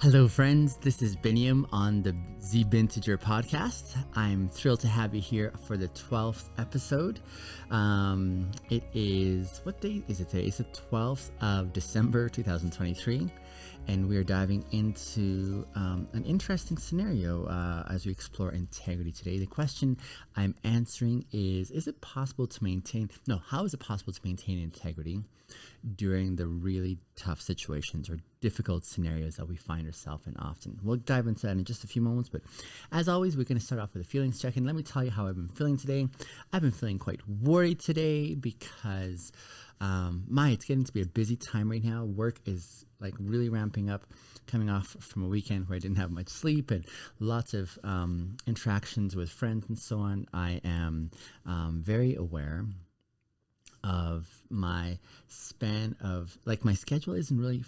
Hello, friends. This is Biniam on the Binteger podcast. I'm thrilled to have you here for the 12th episode. It is, what day is it today? It's the 12th of December 2023, and we are diving into an interesting scenario as we explore integrity today. The question I'm answering is it possible to maintain, no, how is it possible to maintain integrity during the really tough situations or difficult scenarios that we find ourselves in often? We'll dive into that in just a few moments, but as always, we're going to start off with a feelings check-in. Let me tell you how I've been feeling today. I've been feeling quite worried today because it's getting to be a busy time right now. Work is like really ramping up, coming off from a weekend where I didn't have much sleep and lots of interactions with friends and so on. I am very aware of my span of, like, my schedule isn't really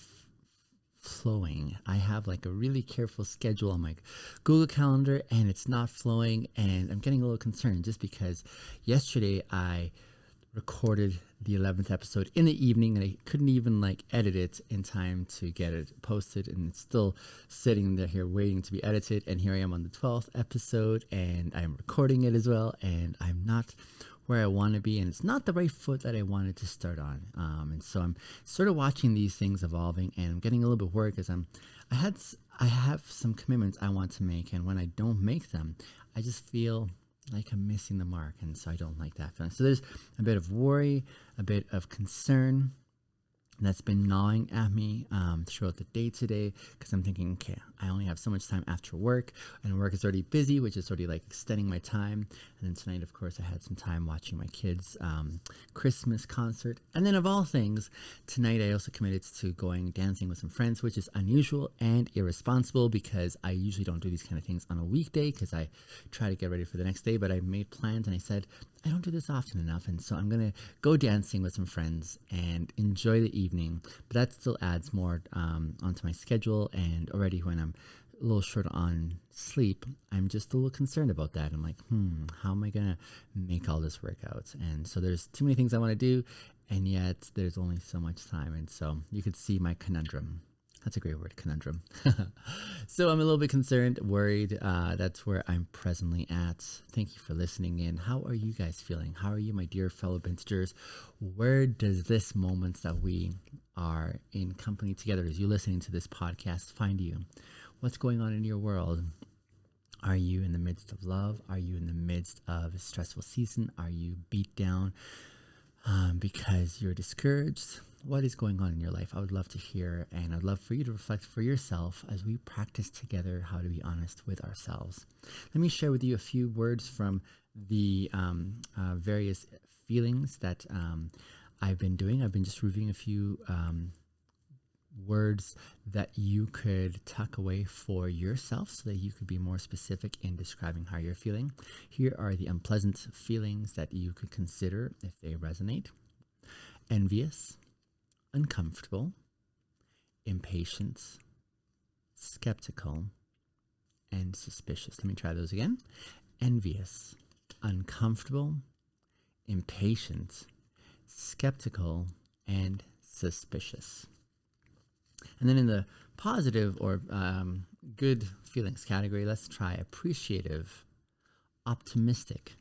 flowing. I have like a really careful schedule on my Google Calendar and it's not flowing, and I'm getting a little concerned just because yesterday I recorded the 11th episode in the evening and I couldn't even like edit it in time to get it posted, and it's still sitting there here waiting to be edited, and here I am on the 12th episode and I'm recording it as well, and I'm not where I want to be, and it's not the right foot that I wanted to start on. And so I'm sort of watching these things evolving, and I'm getting a little bit worried because I have some commitments I want to make, and when I don't make them, I just feel like I'm missing the mark, and so I don't like that feeling. So there's a bit of worry, a bit of concern that's been gnawing at me throughout the day today, because I'm thinking, okay, I only have so much time after work, and work is already busy, which is already like extending my time. And then tonight, of course, I had some time watching my kids' Christmas concert. And then of all things, tonight I also committed to going dancing with some friends, which is unusual and irresponsible because I usually don't do these kind of things on a weekday because I try to get ready for the next day. But I made plans and I said, I don't do this often enough, and so I'm going to go dancing with some friends and enjoy the evening. But that still adds more onto my schedule, and already when I'm a little short on sleep, I'm just a little concerned about that. I'm like, how am I going to make all this work out? And so there's too many things I want to do, and yet there's only so much time. And so you could see my conundrum. That's a great word, conundrum. So I'm a little bit concerned, worried. That's where I'm presently at. Thank you for listening in. How are you guys feeling? How are you, my dear fellow Bintagers? Where does this moment that we are in company together as you listening to this podcast find you? What's going on in your world? Are you in the midst of love? Are you in the midst of a stressful season? Are you beat down because you're discouraged? What is going on in your life? I would love to hear, and I'd love for you to reflect for yourself as we practice together how to be honest with ourselves. Let me share with you a few words from the various feelings that I've been doing. I've been just reviewing a few words that you could tuck away for yourself so that you could be more specific in describing how you're feeling. Here are the unpleasant feelings that you could consider if they resonate: envious, uncomfortable, impatient, skeptical, and suspicious. Let me try those again. Envious, uncomfortable, impatient, skeptical, and suspicious. And then in the positive or good feelings category, let's try appreciative, optimistic,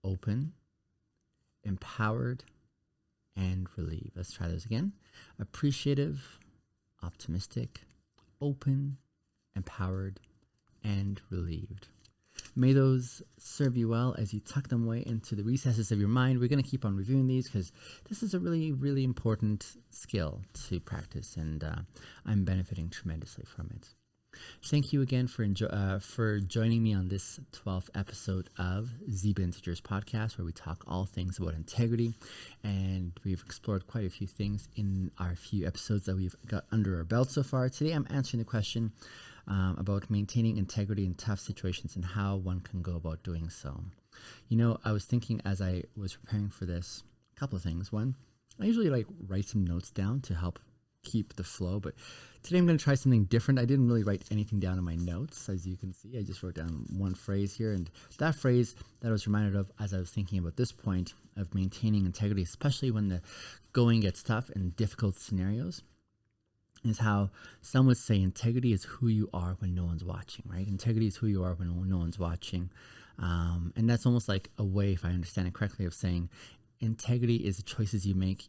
open, empowered, and relieved. Let's try those again. Appreciative, optimistic, open, empowered, and relieved. May those serve you well as you tuck them away into the recesses of your mind. We're going to keep on reviewing these because this is a really, really important skill to practice, and I'm benefiting tremendously from it. Thank you again for joining me on this 12th episode of Z Bintegers podcast, where we talk all things about integrity, and we've explored quite a few things in our few episodes that we've got under our belt so far. Today I'm answering the question about maintaining integrity in tough situations and how one can go about doing so. You know, I was thinking as I was preparing for this, a couple of things. One, I usually write some notes down to help keep the flow, but today I'm going to try something different. I didn't really write anything down in my notes. As you can see, I just wrote down one phrase here, and that phrase that I was reminded of as I was thinking about this point of maintaining integrity, especially when the going gets tough and difficult scenarios, is how some would say integrity is who you are when no one's watching, right? Integrity is who you are when no one's watching. And that's almost like a way, if I understand it correctly, of saying integrity is the choices you make,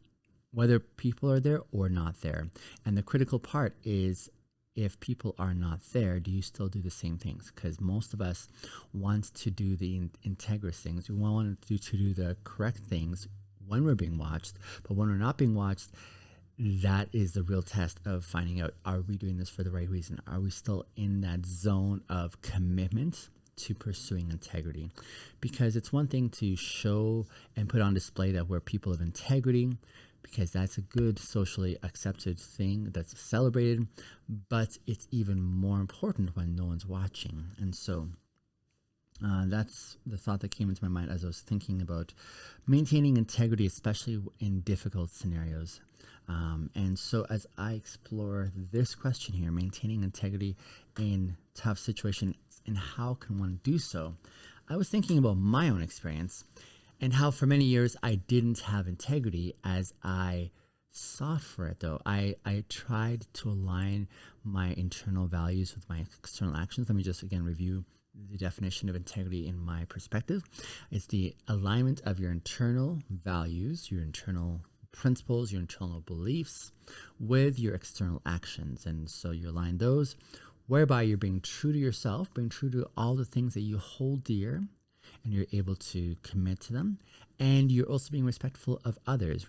whether people are there or not there. And the critical part is, if people are not there, do you still do the same things? Because most of us want to do the integrous things. We want to do the correct things when we're being watched, but when we're not being watched, that is the real test of finding out, are we doing this for the right reason? Are we still in that zone of commitment to pursuing integrity? Because it's one thing to show and put on display that we're people of integrity, because that's a good socially accepted thing that's celebrated, but it's even more important when no one's watching. And so that's the thought that came into my mind as I was thinking about maintaining integrity, especially in difficult scenarios. And so as I explore this question here, maintaining integrity in tough situations and how can one do so, I was thinking about my own experience and how for many years I didn't have integrity as I sought for it. Though I tried to align my internal values with my external actions. Let me just again review the definition of integrity in my perspective. It's the alignment of your internal values, your internal principles, your internal beliefs with your external actions. And so you align those, whereby you're being true to yourself, being true to all the things that you hold dear, and you're able to commit to them. And you're also being respectful of others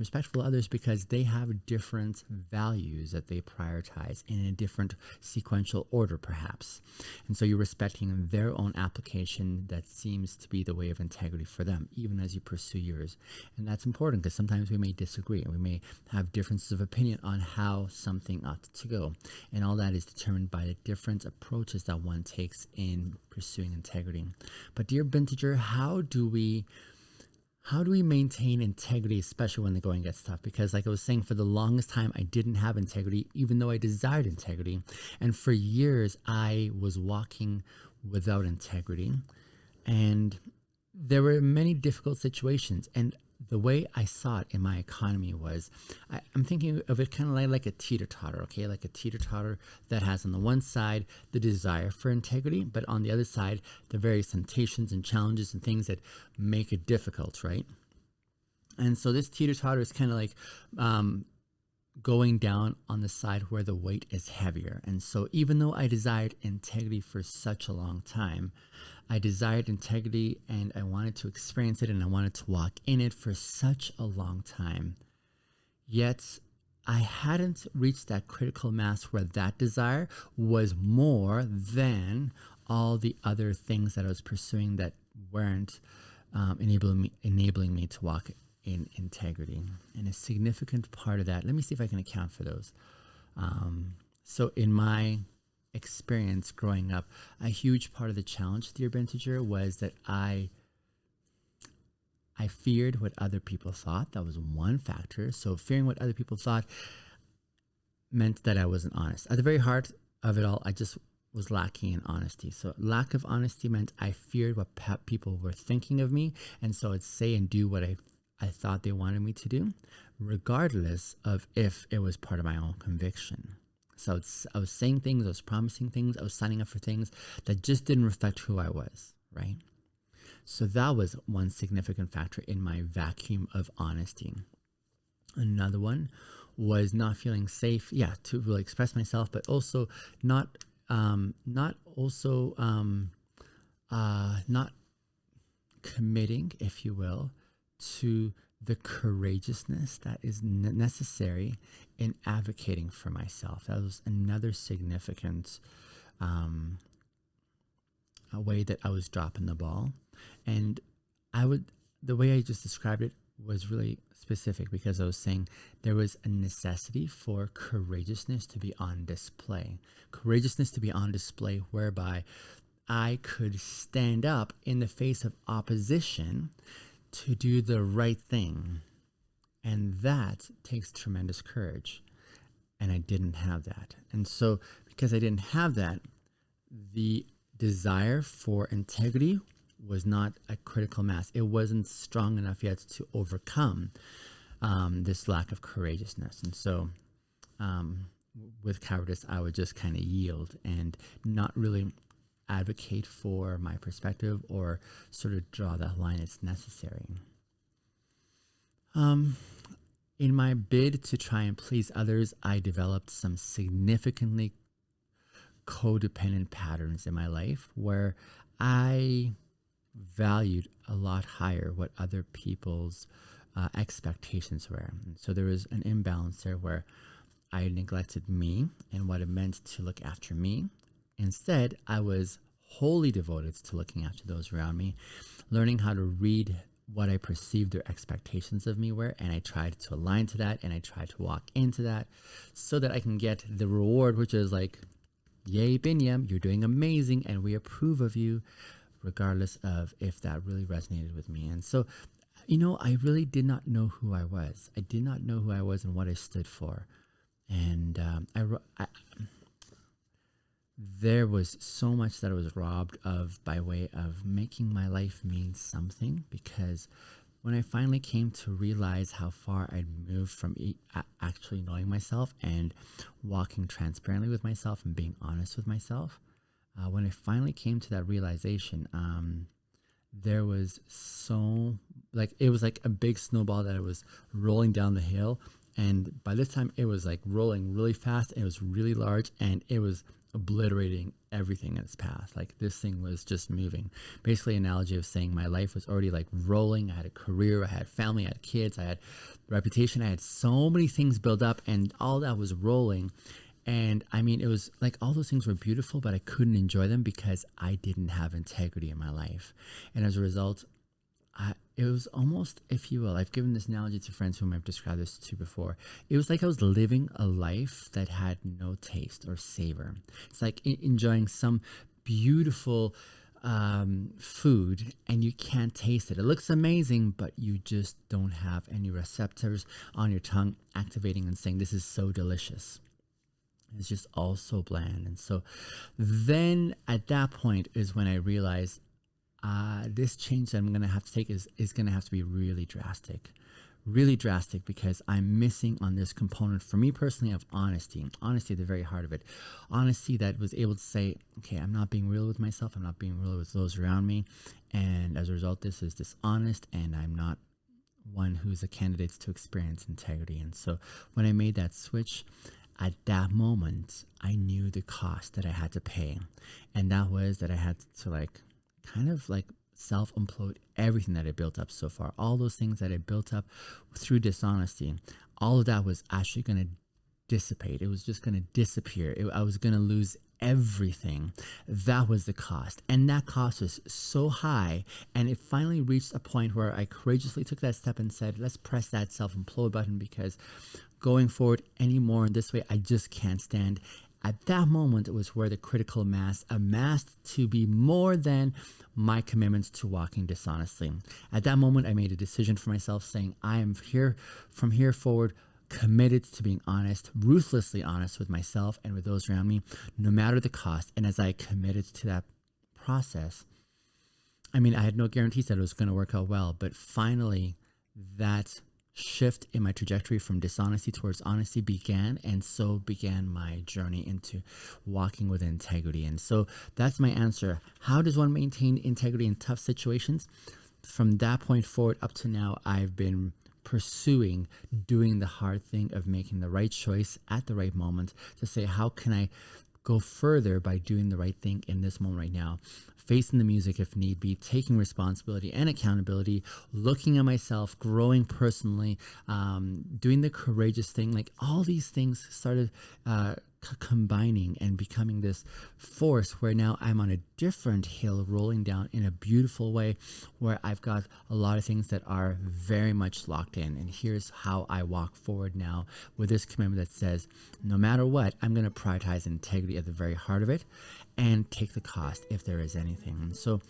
because they have different values that they prioritize in a different sequential order, perhaps. And so you're respecting their own application that seems to be the way of integrity for them, even as you pursue yours. And that's important because sometimes we may disagree and we may have differences of opinion on how something ought to go. And all that is determined by the different approaches that one takes in pursuing integrity. But dear Binteger, how do we maintain integrity, especially when the going gets tough? Because like I was saying, for the longest time, I didn't have integrity, even though I desired integrity. And for years, I was walking without integrity. And there were many difficult situations. And the way I saw it in my economy was, I'm thinking of it kind of like a teeter-totter, okay? Like a teeter-totter that has on the one side the desire for integrity, but on the other side, the various temptations and challenges and things that make it difficult, right? And so this teeter-totter is kind of like going down on the side where the weight is heavier. And so even though I desired integrity for such a long time, I desired integrity and I wanted to experience it and I wanted to walk in it for such a long time. Yet I hadn't reached that critical mass where that desire was more than all the other things that I was pursuing that weren't enabling me to walk in integrity. And a significant part of that, let me see if I can account for those. So in my experience growing up, a huge part of the challenge, dear Binteger, was that I feared what other people thought. That was one factor. So fearing what other people thought meant that I wasn't honest. At the very heart of it all, I just was lacking in honesty. So lack of honesty meant I feared what people were thinking of me, and so I'd say and do what I thought they wanted me to do, regardless of if it was part of my own conviction. So I was saying things, I was promising things, I was signing up for things that just didn't reflect who I was, right? So that was one significant factor in my vacuum of honesty. Another one was not feeling safe, to really express myself, but also not committing, if you will, to the courageousness that is necessary in advocating for myself. That was another significant a way that I was dropping the ball. And the way I just described it was really specific, because I was saying there was a necessity for courageousness to be on display. Courageousness to be on display whereby I could stand up in the face of opposition to do the right thing. And that takes tremendous courage. And I didn't have that. And so because I didn't have that, the desire for integrity was not a critical mass. It wasn't strong enough yet to overcome this lack of courageousness. And so with cowardice, I would just kind of yield and not really advocate for my perspective or sort of draw that line as necessary. In my bid to try and please others, I developed some significantly codependent patterns in my life where I valued a lot higher what other people's expectations were. And so there was an imbalance there where I neglected me and what it meant to look after me. Instead, I was wholly devoted to looking after those around me, learning how to read what I perceived their expectations of me were, and I tried to align to that, and I tried to walk into that so that I can get the reward, which is like, yay, Binyam, you're doing amazing, and we approve of you, regardless of if that really resonated with me. And so, I really did not know who I was. I did not know who I was and what I stood for. And there was so much that I was robbed of by way of making my life mean something, because when I finally came to realize how far I'd moved from actually knowing myself and walking transparently with myself and being honest with myself, when I finally came to that realization, there was it was like a big snowball that I was rolling down the hill. And by this time it was like rolling really fast. It was really large, and it was obliterating everything in its path. Like, this thing was just moving. Basically, an analogy of saying my life was already like rolling. I had a career, I had family, I had kids, I had reputation, I had so many things built up, and all that was rolling. And I mean, it was like all those things were beautiful, but I couldn't enjoy them because I didn't have integrity in my life. And as a result, it was almost, if you will, I've given this analogy to friends whom I've described this to before. It was like I was living a life that had no taste or savor. It's like enjoying some beautiful food, and you can't taste it. It looks amazing, but you just don't have any receptors on your tongue activating and saying, this is so delicious. It's just all so bland. And so then at that point is when I realized, this change that I'm going to have to take is going to have to be really drastic, because I'm missing on this component for me personally of honesty at the very heart of it. Honesty that was able to say, okay, I'm not being real with myself. I'm not being real with those around me. And as a result, this is dishonest, and I'm not one who's a candidate to experience integrity. And so when I made that switch, at that moment, I knew the cost that I had to pay. And that was that I had to kind of self-implode everything that I built up so far. All those things that I built up through dishonesty, all of that was actually going to dissipate. It was just going to disappear. I was going to lose everything. That was the cost. And that cost was so high. And it finally reached a point where I courageously took that step and said, let's press that self-implode button, because going forward anymore in this way, I just can't stand. At that moment, it was where the critical mass amassed to be more than my commitments to walking dishonestly. At that moment, I made a decision for myself saying, I am here from here forward, committed to being honest, ruthlessly honest with myself and with those around me, no matter the cost. And as I committed to that process, I mean, I had no guarantees that it was going to work out well, but finally that shift in my trajectory from dishonesty towards honesty began, and so began my journey into walking with integrity. And so that's my answer. How does one maintain integrity in tough situations? From that point forward up to now, I've been pursuing doing the hard thing of making the right choice at the right moment to say, how can I go further by doing the right thing in this moment right now? Facing the music if need be, taking responsibility and accountability, looking at myself, growing personally, doing the courageous thing. Like, all these things started combining and becoming this force where now I'm on a different hill rolling down in a beautiful way, where I've got a lot of things that are very much locked in. And here's how I walk forward now with this commitment that says, no matter what, I'm going to prioritize integrity at the very heart of it and take the cost if there is anything. And so,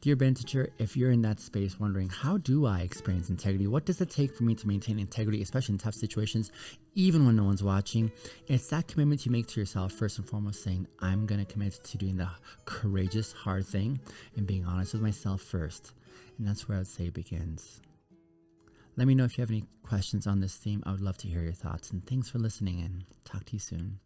dear Binteger, if you're in that space wondering, how do I experience integrity? What does it take for me to maintain integrity, especially in tough situations, even when no one's watching? It's that commitment you make to yourself, first and foremost, saying, I'm going to commit to doing the courageous, hard thing and being honest with myself first. And that's where I'd say it begins. Let me know if you have any questions on this theme. I would love to hear your thoughts. And thanks for listening, and talk to you soon.